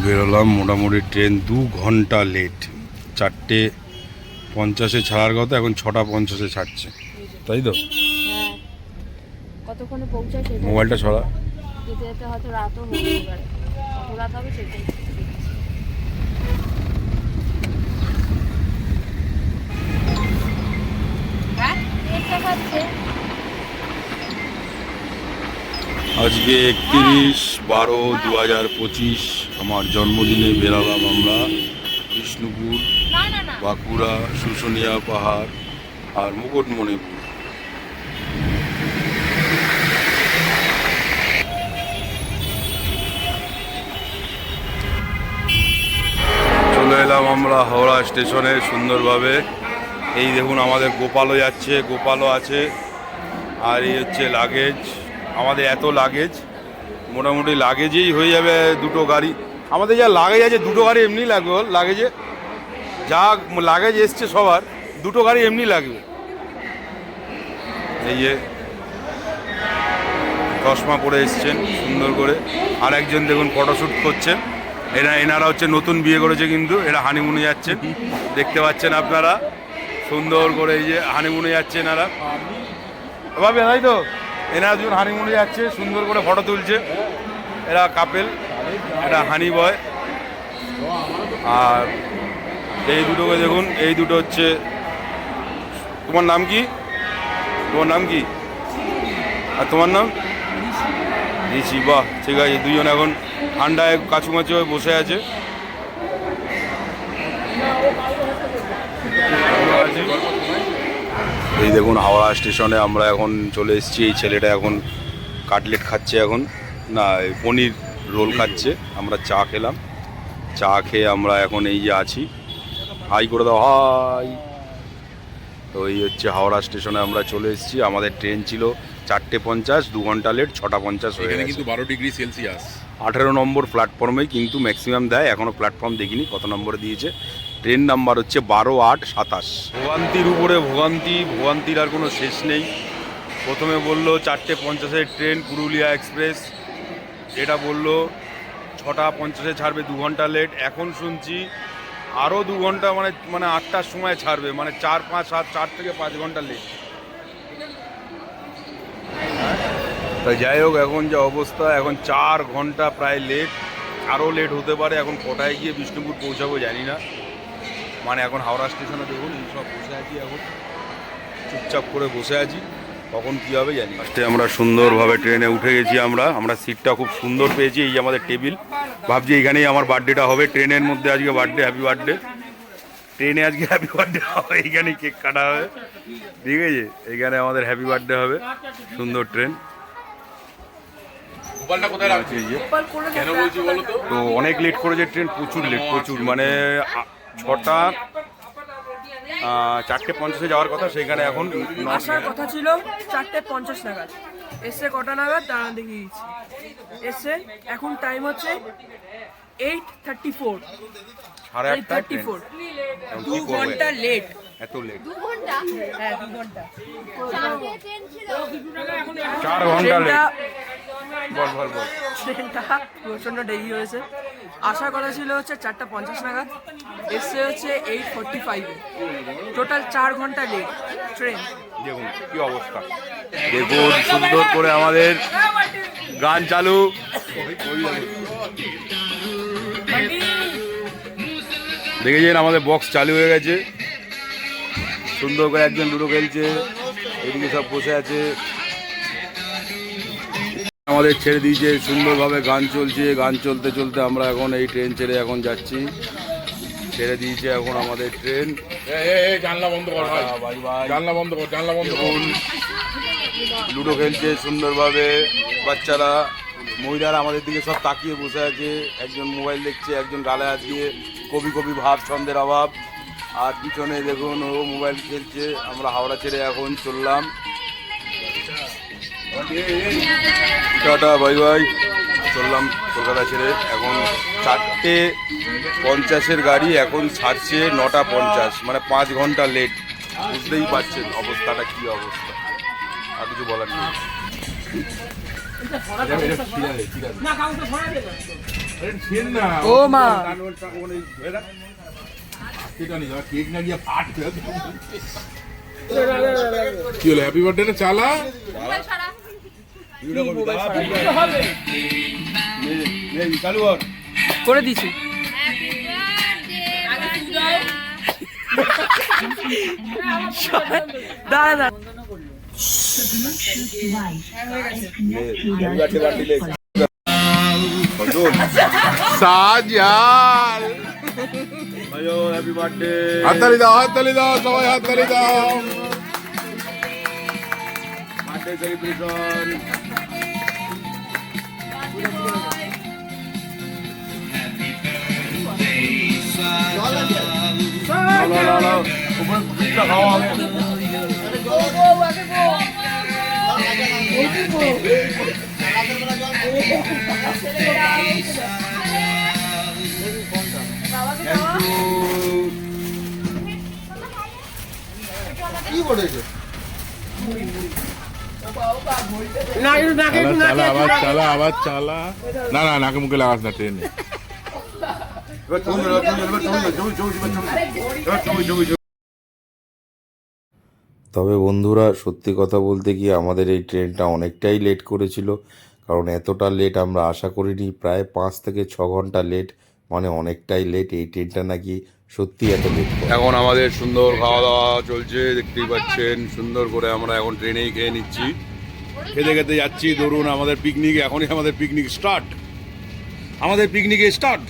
বেরোলাম, মোটামুটি ট্রেন 2 ঘন্টা লেট। 4:50 ছাড়ার কথা, এখন 6:50 ছাড়ছে, তাই তো? হ্যাঁ, কতক্ষণে পৌঁছায় সেটা মোবাইলটা ছড়া। যেতে যেতে হয়তো রাতও হয়ে যাবে, কত রাত হবে সেটাই আজকে 31/12/2025 আমার জন্মদিনে বেরালাম আমরা বিষ্ণুপুর, বাঁকুড়া, শুশুনিয়া পাহাড় আর মুকুটমণিপুর। চলে এলাম আমরা হাওড়া স্টেশনে সুন্দরভাবে। এই দেখুন আমাদের গোপালও যাচ্ছে, গোপালও আছে। আর এই হচ্ছে লাগেজ, আমাদের এত লাগেজ, মোটামুটি লাগেজেই হয়ে যাবে 2টো গাড়ি। আমাদের যা লাগেজ আছে 2টো গাড়ি এমনি লাগবে, লাগেজে যা লাগেজ এসছে সবার 2টো গাড়ি এমনি লাগবে। এই যে চশমা পরে এসছেন সুন্দর করে, আর একজন দেখুন ফটোশ্যুট করছেন। এনারা হচ্ছে নতুন বিয়ে করেছে, কিন্তু এরা হানিমুনে যাচ্ছেন, দেখতে পাচ্ছেন আপনারা সুন্দর করে। এই যে হানিমুনে যাচ্ছে এনারা, ভাবে তাই তো? এনারা দুজন হানিমুনে যাচ্ছে, সুন্দর করে ফটো তুলছে। এরা কাপেল, এটা হানি বয়। আর এই দুটোকে দেখুন, এই দুটো হচ্ছে, তোমার নাম কি? তোমার নাম কি? আর তোমার নাম? ঋষি। বাহ, ঠিক আছে। দুজন এখন ঠান্ডায় কাছুমাছু হয়ে বসে আছে। এই দেখুন হাওড়া স্টেশনে আমরা এখন চলে এসেছি। এই ছেলেটা এখন কাটলেট খাচ্ছে, এখন না পনির রোল খাচ্ছে। আমরা চা খেলাম, চা খেয়ে আমরা এখন এই যে আছি। হাই করে দাও, হাই। তো এই হচ্ছে হাওড়া স্টেশনে আমরা চলে এসেছি। আমাদের ট্রেন ছিল 4:50, 2 ঘন্টা লেট, 6:50 হয়ে গেছে। কিন্তু 12 ডিগ্রি সেলসিয়াস। 18 নম্বর প্ল্যাটফর্মেই কিন্তু ম্যাক্সিমাম দেয়, এখনও প্ল্যাটফর্ম দেখিনি কত নম্বরে দিয়েছে। ট্রেন নাম্বার হচ্ছে 12-8-27। ভোগান্তির উপরে ভোগান্তি, ভোগান্তির আর কোনো শেষ নেই। প্রথমে বললো 4:50 ট্রেন পুরুলিয়া এক্সপ্রেস, এটা বললো 6:50 ছাড়বে, 2 ঘন্টা লেট। এখন শুনছি আরও 2 ঘন্টা, মানে 8টার সময় ছাড়বে, মানে 4 থেকে 5 ঘন্টা লেট। তাই যাই হোক, এখন যা অবস্থা, এখন 4 ঘন্টা প্রায় লেট, আরও লেট হতে পারে। এখন কটায় গিয়ে বিষ্ণুপুর পৌঁছাবো জানি না। মানে এখন হাওড়া স্টেশনে দেখুন সব বসে আছি, এখন চুপচাপ করে বসে আছি, কখন কী হবে জানি। ফার্স্টে আমরা সুন্দরভাবে ট্রেনে উঠে গেছি। আমরা সিটটা খুব সুন্দর পেয়েছি। এই যে আমাদের টেবিল, ভাবছি এইখানেই আমার বার্থডেটা হবে। ট্রেনের মধ্যে আজকে বার্থডে, হ্যাপি বার্থডে। ট্রেনে আজকে হ্যাপি বার্থডে হবে, এইখানেই কেক কাটা হবে, ঠিক আছে? এইখানে আমাদের হ্যাপি বার্থডে হবে। সুন্দর ট্রেন। তো অনেক লেট করেছে ট্রেন, প্রচুর লেট, প্রচুর। মানে 4:50 যাওয়ার কথা, সেইখানে এখন আসার কথা ছিল 4:50 নাগাদ। এসে কটা নাগাদ দাঁড়া দেখিয়ে দিচ্ছি। এসে এখন টাইম হচ্ছে 8:34। 8:34, 2 ঘন্টা লেট। এত লেট? 2 ঘন্টা? হ্যাঁ, 2 ঘন্টা। 4 ঘন্টা লেট। বল। ট্রেনটা প্রচণ্ড দেরি হয়েছে। আসার কথা ছিল হচ্ছে 4:50 নাগাদ, এসে হচ্ছে 8:45-এ। টোটাল 4 ঘন্টা লেট ট্রেন। দেখুন কি অবস্থা, দেখুন সুন্দর করে আমাদের গান চালু। দেখেছেন আমাদের বক্স চালু হয়ে গেছে, সুন্দর করে একজন লুডো খেলছে, এদিকে সব বসে আছে। আমাদের ছেড়ে দিয়েছে, সুন্দরভাবে গান চলছে। গান চলতে চলতে আমরা এখন এই ট্রেন ছেড়ে এখন যাচ্ছি। ছেড়ে দিয়েছে এখন আমাদের ট্রেন। জানলা বন্ধ কর, বাই বাই। জানলা বন্ধ কর, জানলা বন্ধ কর। লুডো খেলছে সুন্দরভাবে বাচ্চারা, মহিলারা আমাদের দিকে সব তাকিয়ে বসে আছে। একজন মোবাইল দেখছে, একজন গালে হাত দিয়ে কবি কবি ভাব, ছন্দের অভাব। আর পিছনে দেখুন ও মোবাইল খেলছে। আমরা হাওড়া ছেড়ে এখন চললাম, টাটা বাই বাই। চললাম কলকাতা ছেড়ে। এখন 4:50 গাড়ি, এখন ছাড়ছে 9:50, মানে 5 ঘন্টা লেট। বুঝতেই পারছেন অবস্থাটা কি অবস্থা, আর কিছু বলার নেই। ও মা কি হলো হ্যাপি বার্থডে চালা চালু কর। করে দিছি দাঁড়া দাঁড়া অর্জুন, সাজাল ভাইও হ্যাপি বার্থডে। হাততালি দাও সবাই হাততালি দাও বার্থডে সেলিব্রেশন। চালা আবার চালা না না নাকে মুখে লাগাস না ট্রেনে তবে বন্ধুরা সত্যি কথা বলতে কি আমাদের এই ট্রেনটা অনেকটাই লেট করেছিল, কারণ এতটা লেট আমরা আশা করিনি। প্রায় 5 থেকে 6 ঘন্টা লেট, মানে অনেকটাই লেট। এই ট্রেনটা নাকি সত্যি এত লেট করে। এখন আমাদের সুন্দর খাওয়া দাওয়া চলছে, দেখতেই পাচ্ছেন। সুন্দর করে আমরা এখন ট্রেনেই খেয়ে নিচ্ছি, খেতে খেতে যাচ্ছি। ধরুন আমাদের পিকনিক, এখনই আমাদের পিকনিক স্টার্ট। আমাদের পিকনিকে স্টার্ট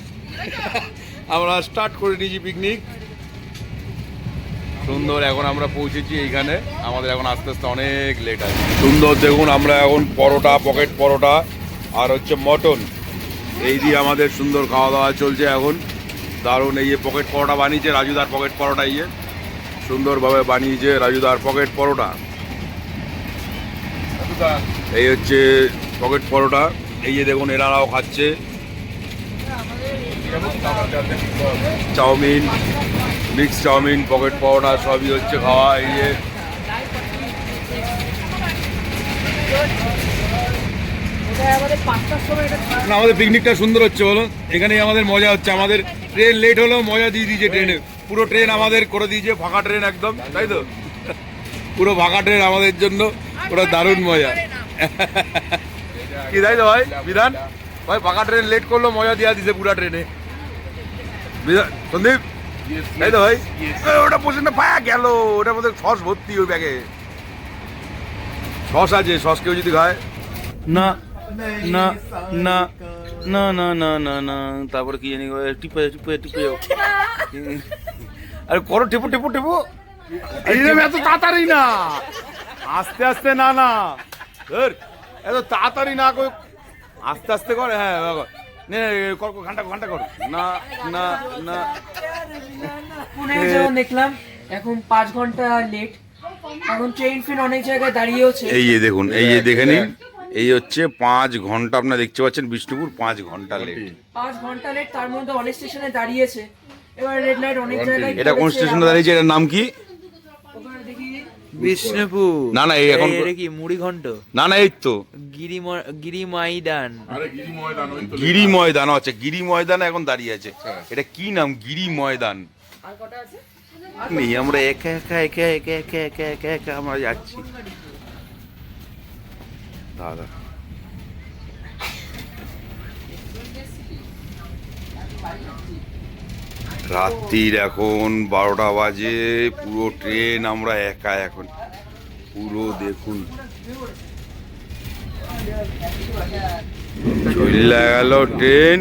আমরা স্টার্ট করে নিয়েছি পিকনিক। সুন্দর এখন আমরা পৌঁছেছি এইখানে। আমাদের এখন আস্তে আস্তে অনেক লেট আছে। সুন্দর দেখুন, আমরা এখন পরোটা, পকেট পরোটা আর হচ্ছে মটন, এই দিয়ে আমাদের সুন্দর খাওয়া দাওয়া চলছে এখন। দারুণ। এই যে পকেট পরোটা বানিয়েছে রাজুদার, পকেট পরোটা ইয়ে সুন্দরভাবে বানিয়েছে রাজুদার পকেট পরোটা। এই হচ্ছে পকেট পরোটা। এই যে দেখুন এনারাও খাচ্ছে। চাউমিন, মিক্স চাউমিন, পকেট পরোটা সবই হচ্ছে খাওয়া। এই যে না, আমাদের পিকনিকটা সুন্দর হচ্ছে বলো। এখানেই আমাদের মজা হচ্ছে। আমাদের ট্রেন লেট হলেও মজা দিয়ে দিয়েছে ট্রেনে। পুরো ট্রেন আমাদের করে দিয়েছে ফাঁকা ট্রেন একদম, তাই তো? পুরো ফাঁকা ট্রেন আমাদের জন্য, পুরো দারুণ মজা। কি তাই তো ভাই বিধান ভাই? ফাঁকা ট্রেন লেট করলো, মজা দিয়া দিছে পুরা ট্রেনে। সন্দীপ তাই তো ভাই? ওটা পোষণ পায়া গেল, ওটার মধ্যে সস ভর্তি ওই ব্যাগে। সস আছে, সস কেউ যদি খায় না না না না না না না না, তারপরে কি জানি টিপে টিপে টিপে আরে করো, টেপো টেপো টেপো। এইরকম এত তাড়াতাড়ি না, আস্তে আস্তে। না না এত তাড়াতাড়ি না, আস্তে আস্তে করে। হ্যাঁ ঘন্টা ঘন্টা কর। না না না, পুনে যেমন দেখলাম এখন 5 ঘন্টা লেট। এখন ট্রেন ফিন অনেক জায়গায় দাঁড়িয়েছে। এই যে দেখুন, এই যে দেখে নিন, এই হচ্ছে 5 ঘন্টা আপনারা দেখতে পাচ্ছেন। বিষ্ণুপুর 5 ঘন্টা লেট। 5 ঘন্টা লেট, তার মধ্যে অনেক স্টেশনে দাঁড়িয়েছে। এবার রেড লাইট অনেক জায়গায়। এটা কোন স্টেশনে দাঁড়িয়েছে? এটার নাম কি? ওখানে দেখি বিষ্ণুপুর। না না, এই এখন এটা কি মুড়িঘণ্ট? না না, এই তো গিরি ময়দান। আরে গিরি ময়দান ওই তো গিরি ময়দান। আচ্ছা, গিরি ময়দানে এখন দাঁড়িয়ে আছে। এটা কি নাম? গিরি ময়দান। আর কটা আছে? নেই, আমরা একা একা একা একা একা একা একা একা আমরা যাচ্ছি। দাদা রাত্রির এখন 12টা বাজে। পুরো ট্রেন আমরা একা এখন। পুরো দেখুন চলে গেল ট্রেন।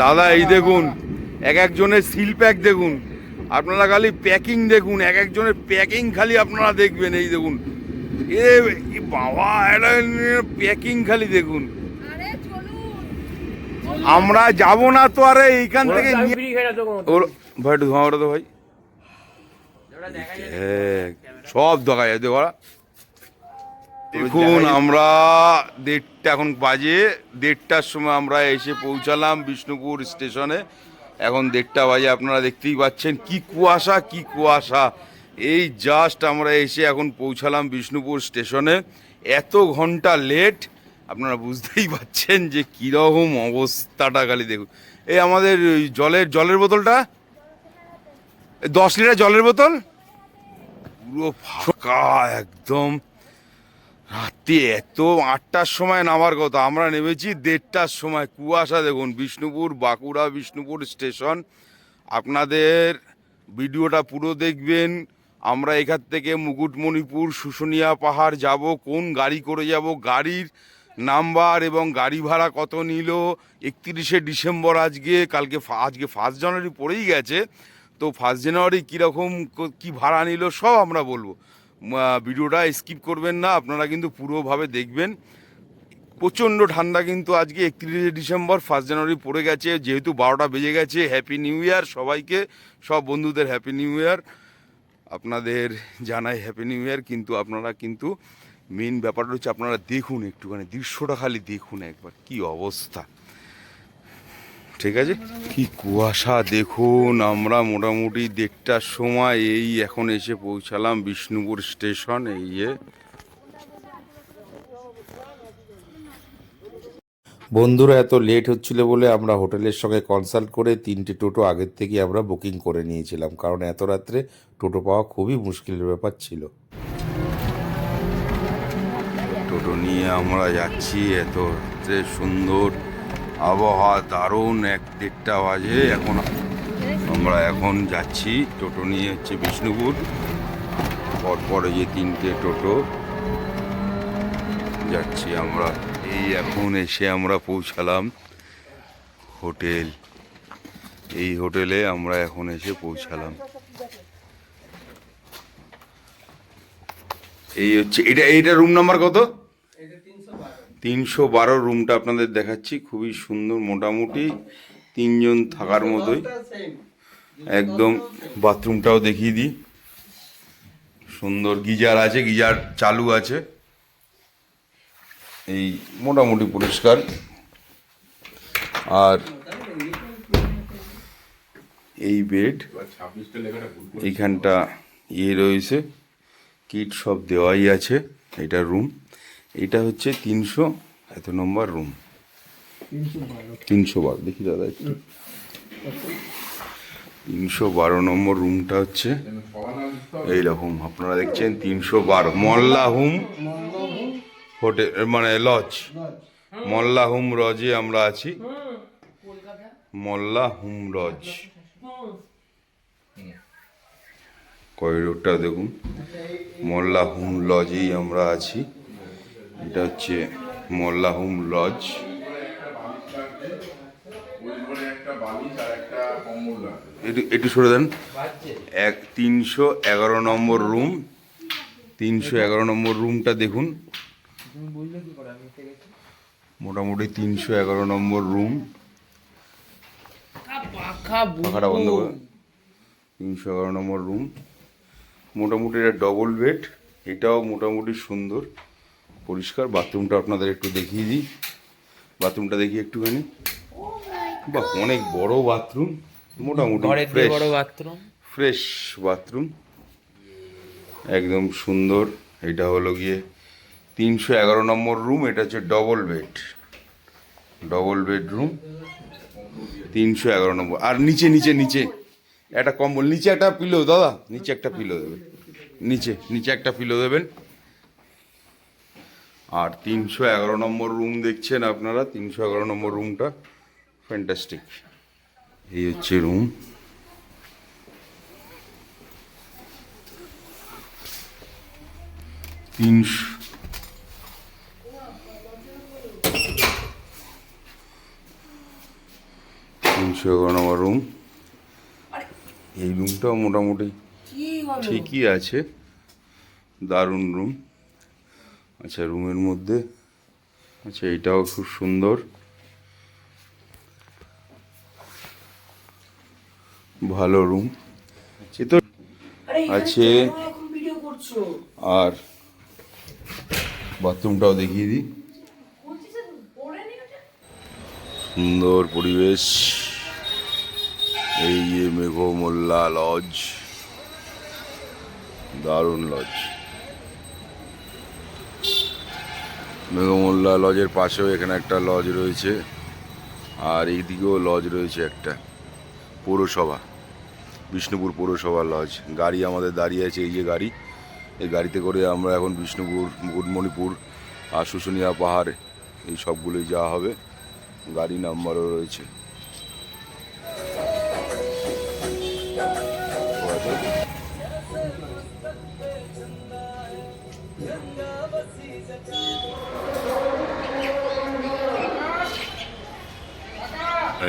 দাদা এই দেখুন, এক একজনের সিল প্যাক দেখুন। আপনারা খালি প্যাকিং দেখুন, এক একজনের প্যাকিং খালি আপনারা দেখবেন। এই দেখুন, এ বাবা, এটা প্যাকিং খালি দেখুন। আমরা যাব না তো, আরে এইখান থেকে ভাই ধোঁয়া তো ভাই সব দেখা যায়। দেখুন আমরা 1:30 এখন বাজে। 1:30টার সময় আমরা এসে পৌঁছালাম বিষ্ণুপুর স্টেশনে। এখন 1:30 বাজে, আপনারা দেখতেই পাচ্ছেন কি কুয়াশা, কি কুয়াশা। এই জাস্ট আমরা এসে এখন পৌঁছালাম বিষ্ণুপুর স্টেশনে। এত ঘন্টা লেট, আপনারা বুঝতেই পারছেন যে কীরকম অবস্থাটা খালি দেখুন। এই আমাদের ওই জলের বোতলটা, 10 লিটার জলের বোতল পুরো ফাঁকা একদম। রাত্রি এত 8টার সময় নামার কথা, আমরা নেমেছি 1:30টার সময়। কুয়াশা দেখুন, বিষ্ণুপুর, বাঁকুড়া বিষ্ণুপুর স্টেশন। আপনাদের ভিডিওটা পুরো দেখবেন। আমরা এখান থেকে মুকুটমণিপুর শুশুনিয়া পাহাড় যাব, কোন গাড়ি করে যাব, গাড়ির নাম্বার এবং গাড়ি ভাড়া কত নিল। 31শে ডিসেম্বর আজকে 1 জানুয়ারি পড়েই গেছে, তো 1 জানুয়ারি কীরকম কী ভাড়া নিল সব আমরা বলবো। ভিডিওটা স্কিপ করবেন না, আপনারা কিন্তু পুরোভাবে দেখবেন। প্রচণ্ড ঠান্ডা কিন্তু আজকে 31শে ডিসেম্বর, 1 জানুয়ারি পড়ে গেছে, যেহেতু 12টা বেজে গেছে। হ্যাপি নিউ ইয়ার সবাইকে, সব বন্ধুদের হ্যাপি নিউ ইয়ার। আপনাদের জানাই হ্যাপি নিউ ইয়ার। কিন্তু আপনারা কিন্তু মেন ব্যাপারটা হচ্ছে আপনারা দেখুন একটুখানি দৃশ্যটা, খালি দেখুন একবার কি অবস্থা, ঠিক আছে? কি কুয়াশা দেখুন। আমরা মোটামুটি 1:30টার সময় এই এখন এসে পৌঁছালাম বিষ্ণুপুর স্টেশন। বন্ধুরা এত লেট হচ্ছিল বলে আমরা হোটেলের সঙ্গে কনসাল্ট করে 3টে টোটো আগের থেকে আমরা বুকিং করে নিয়েছিলাম, কারণ এত রাত্রে টোটো পাওয়া খুবই মুশকিলের ব্যাপার ছিল। টোটো নিয়ে আমরা যাচ্ছি, এত সুন্দর আবহাওয়া, দারুণ। 1:30টা বাজে এখন। আমরা এখন যাচ্ছি টোটো নিয়ে হচ্ছে বিষ্ণুপুর। পরপর এই যে 3টে টোটো যাচ্ছি আমরা। এই এখন এসে আমরা পৌঁছালাম হোটেল। এই হোটেলে আমরা এখন এসে পৌঁছালাম। এই হচ্ছে এইটা রুম নাম্বার কত? 312 রুমটা আপনাদের দেখাচ্ছি। খুবই সুন্দর, মোটামুটি 3 জন থাকার মতোই একদম। বাথরুমটাও দেখিয়ে দিই, সুন্দর গিজার আছে, গিজার চালু আছে। এই মোটামুটি পরিষ্কার। আর এই বেড, এইখানটা রয়েছে, কিট সব দেওয়াই আছে। এটা রুম, এটা হচ্ছে 300 এত নম্বর রুম, 312। দেখি দাদা একটু, 312 নম্বর রুমটা হচ্ছে এইরকম আপনারা দেখছেন। 312 মোল্লা হোম হোটেল, মানে লজ, মোল্লা হোম লজে আমরা আছি। মোল্লা হোম লজ করিডোরটা দেখুন, মোল্লা হোম লজেই আমরা আছি। এটা হচ্ছে মোল্লা হোম লজ। একটু সরে দেন। 311 নম্বর রুম, 311 নম্বর রুমটা দেখুন। মোটামুটি 311 নম্বর রুম। পাখাটা বন্ধ করে। 311 নম্বর রুম, মোটামুটি এটা ডবল বেড। এটাও মোটামুটি সুন্দর পরিষ্কার। বাথরুমটা আপনাদের একটু দেখিয়ে দিই, বাথরুমটা দেখি একটুখানি। বাহ, অনেক বড় বাথরুম, মোটামুটি ফ্রেশ বাথরুম, একদম সুন্দর। এটা হলো গিয়ে 311 নম্বর রুম। এটা হচ্ছে ডবল বেডরুম, 311 নম্বর। আর নিচে একটা কম্বল, নিচে একটা পিলো দাদা, নিচে একটা পিলো দেবেন, নিচে একটা পিলো দেবেন। আর 311 নম্বর রুম দেখছেন আপনারা, 311 নম্বর রুমটা ফ্যান্টাস্টিক। এই হচ্ছে রুম। তিনশো নম্বর রুম। এই রুমটাও মোটামুটি ঠিকই আছে, দারুণ রুম। আচ্ছা, রুমের মধ্যে আচ্ছা এটাও খুব সুন্দর, ভালো রুম। সে তো আছে। আর বাথরুমটাও দেখিয়ে দিই, সুন্দর পরিবেশ। এই যে মেঘমোল্লা লজ, দারুণ লজ। মেঘমোল্লা লজের পাশেও এখানে একটা লজ রয়েছে, আর এইদিকেও লজ রয়েছে একটা, পৌরসভা, বিষ্ণুপুর পৌরসভা লজ। গাড়ি আমাদের দাঁড়িয়ে আছে, এই যে গাড়ি, এই গাড়িতে করে আমরা এখন বিষ্ণুপুর, মুকুটমণিপুর আর শুশুনিয়া পাহাড় এই সবগুলোই যাওয়া হবে। গাড়ি নাম্বারও রয়েছে।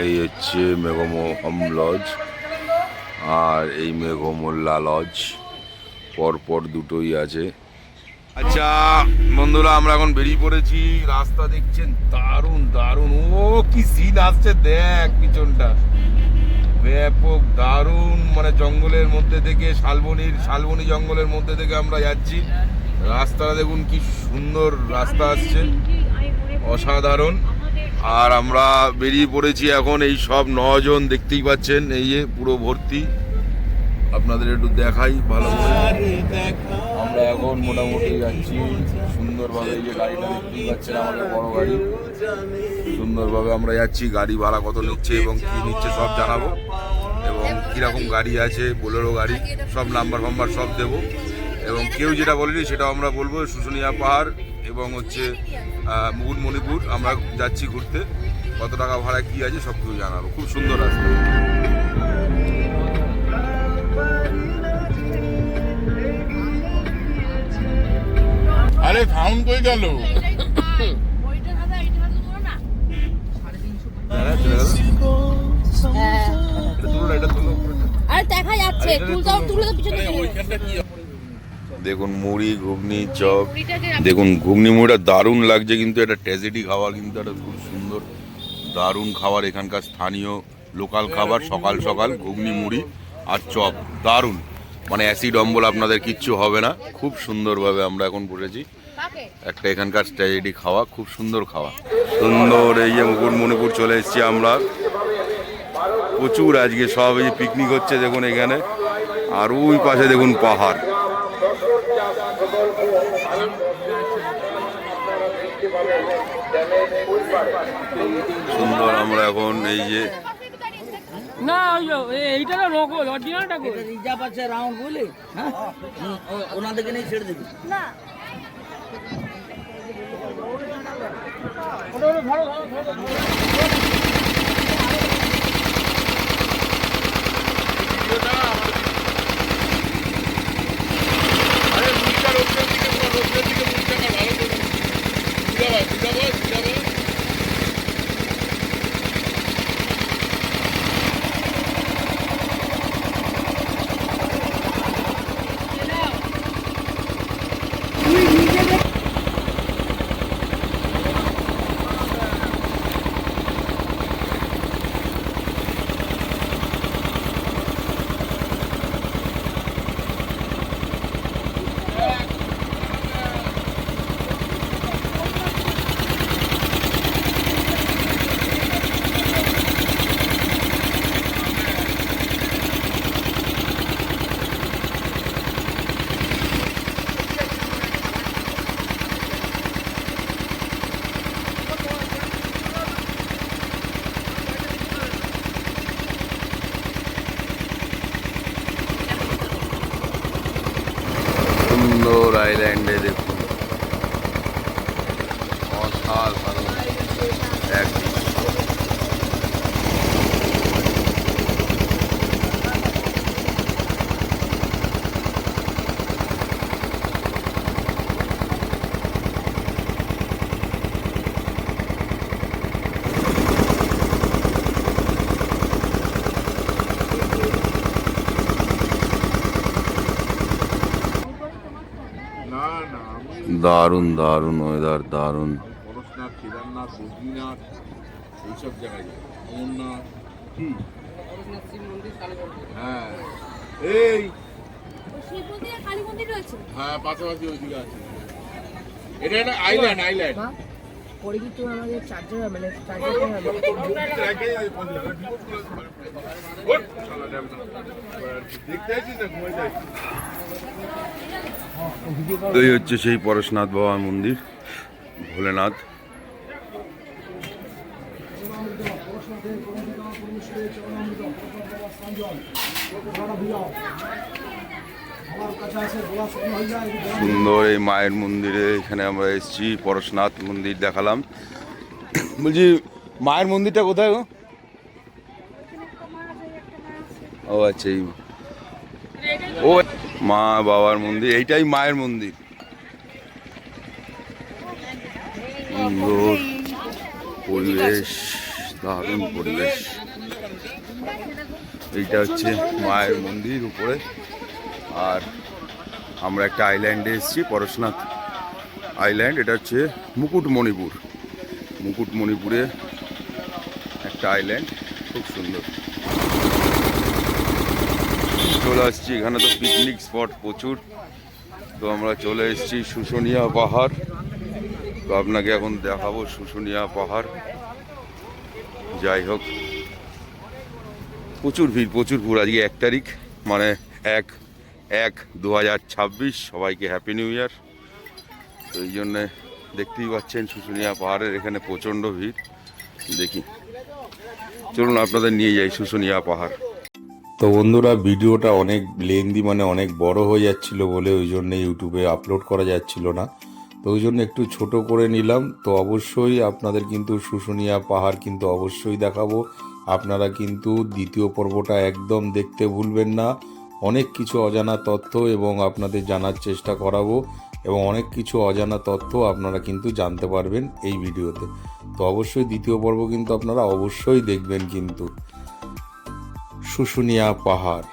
এই হচ্ছে মেঘমোহন লজ আর এই মেঘমোল্লা লজ, পরপর দুটোই আছে। আচ্ছা বন্ধুরা, আমরা এখন বেরিয়ে পড়েছি। রাস্তা দেখছেন দারুণ দারুণ, ও কি সিন আসছে দেখ পিছনটা, ব্যাপক দারুণ, মানে জঙ্গলের মধ্যে থেকে শালবনী জঙ্গলের মধ্যে থেকে আমরা যাচ্ছি। রাস্তাটা দেখুন কি সুন্দর রাস্তা আসছে, অসাধারণ। আর আমরা বেরিয়ে পড়েছি এখন, এই সব 9 জন দেখতেই পাচ্ছেন, এই যে পুরো ভর্তি। আপনাদের একটু দেখাই ভালো করে। আমরা এখন মোটামুটি যাচ্ছি সুন্দরভাবে, এই যে গাড়িটা দেখতেই পাচ্ছেন আমাদের বড় গাড়ি, সুন্দরভাবে আমরা যাচ্ছি। গাড়ি ভাড়া কত নিচ্ছে এবং কি নিচ্ছে সব জানাবো, এবং কীরকম গাড়ি আছে, বোলেরো গাড়ি, সব নাম্বার ফাম্বার সব দেবো। এবং কেউ যেটা বলেনি সেটাও আমরা বলবো। শুশুনিয়া পাহাড় এবং হচ্ছে মুকুটমণিপুর আমরা যাচ্ছি ঘুরতে, কত টাকা ভাড়া কী আছে সব কিছু জানাবো। খুব সুন্দর রাস্তা। আরে ফাউন কই গেল? আরে দেখা যাচ্ছে, তুলে তো পিছনে দেখুন মুড়ি, ঘুগনি, চপ, দেখুন ঘুগনি মুড়িটা দারুণ লাগছে, কিন্তু এটা ট্র্যাজেডি খাবার, কিন্তু এটা খুব সুন্দর দারুণ খাবার, এখানকার স্থানীয় লোকাল খাবার। সকাল সকাল ঘুগনি মুড়ি আর চপ দারুণ, মানে অ্যাসিড অম্বল আপনাদের কিচ্ছু হবে না। খুব সুন্দরভাবে আমরা এখন বসেছি, একটা এখানকার ট্র্যাজেডি খাওয়া, খুব সুন্দর খাওয়া, সুন্দর। এই যে মুকুটমণিপুর চলে এসেছি আমরা, প্রচুর আজকে সব এই যে পিকনিক হচ্ছে দেখুন এখানে, আর ওই পাশে দেখুন পাহাড়। সুন্দর। আমরা এখন এই যে না এইটা তো নকল, অরিজিনালটা কই? রিজার্ভ আছে রাউন্ড বলে, হ্যাঁ ওনাদেরকে নিয়ে ছেড়ে দেবে না। সুন্দর আইল্যান্ডে দেখুন অসাধারণ এক দারুণ দারুণ ওয়েদার, দারুণ। পরশনাথ, কেদারনাথ, বদ্রীনাথ, এইসব জায়গায় যায়। অমরনাথ, হ্যাঁ এই শিব মন্দির আর কালী মন্দির রয়েছে। হ্যাঁ পাশাপাশি ওইদিকে আছে। এটা একটা আইল্যান্ড। পরে কিন্তু আমাদের চার্জার মানে চার্জারটা হবে। এই হচ্ছে সেই পরশনাথ বাবা মন্দির, ভোলেনাথ। সুন্দর এই মায়ের মন্দিরে এখানে আমরা এসেছি, পরশনাথ মন্দির দেখালাম। বলছি মায়ের মন্দিরটা কোথায় গো? ও আচ্ছা, এই ও মা বাবার মন্দির, এইটাই মায়ের মন্দির। সুন্দর পরিবেশ, দারুণ পরিবেশ। এইটা হচ্ছে মায়ের মন্দির উপরে। আর আমরা একটা আইল্যান্ডে এসেছি, পরশনাথ আইল্যান্ড। এটা হচ্ছে মুকুটমণিপুর, মুকুটমণিপুরে একটা আইল্যান্ড, খুব সুন্দর। চলে আসছি, এখানে তো পিকনিক স্পট প্রচুর। তো আমরা চলে এসেছি শুশুনিয়া পাহাড়। তো আপনাকে এখন দেখাবো শুশুনিয়া পাহাড়। যাই হোক, প্রচুর ভিড়, প্রচুর ভিড়। আজকে 1 তারিখ, মানে 1/1/2026। সবাইকে হ্যাপি নিউ ইয়ার। তো এই জন্যে দেখতেই পাচ্ছেন শুশুনিয়া পাহাড়ের এখানে প্রচণ্ড ভিড়। দেখি, চলুন আপনাদের নিয়ে যাই শুশুনিয়া পাহাড়। তো বন্ধুরা, ভিডিওটা অনেক লেন্দি, মানে অনেক বড় হয়ে যাচ্ছিল বলে ওই জন্য ইউটিউবে আপলোড করা যাচ্ছিল না। তো ওই জন্য একটু ছোট করে নিলাম। তো অবশ্যই আপনাদের কিন্তু শুশুনিয়া পাহাড় কিন্তু অবশ্যই দেখাবো। আপনারা কিন্তু দ্বিতীয় পর্বটা একদম দেখতে ভুলবেন না। অনেক কিছু অজানা তথ্য এবং আপনাদের জানার চেষ্টা করাবো, এবং অনেক কিছু অজানা তথ্য আপনারা কিন্তু জানতে পারবেন এই ভিডিওতে। তো অবশ্যই দ্বিতীয় পর্ব কিন্তু আপনারা অবশ্যই দেখবেন কিন্তু। শুশুনিয়া পাহাড়।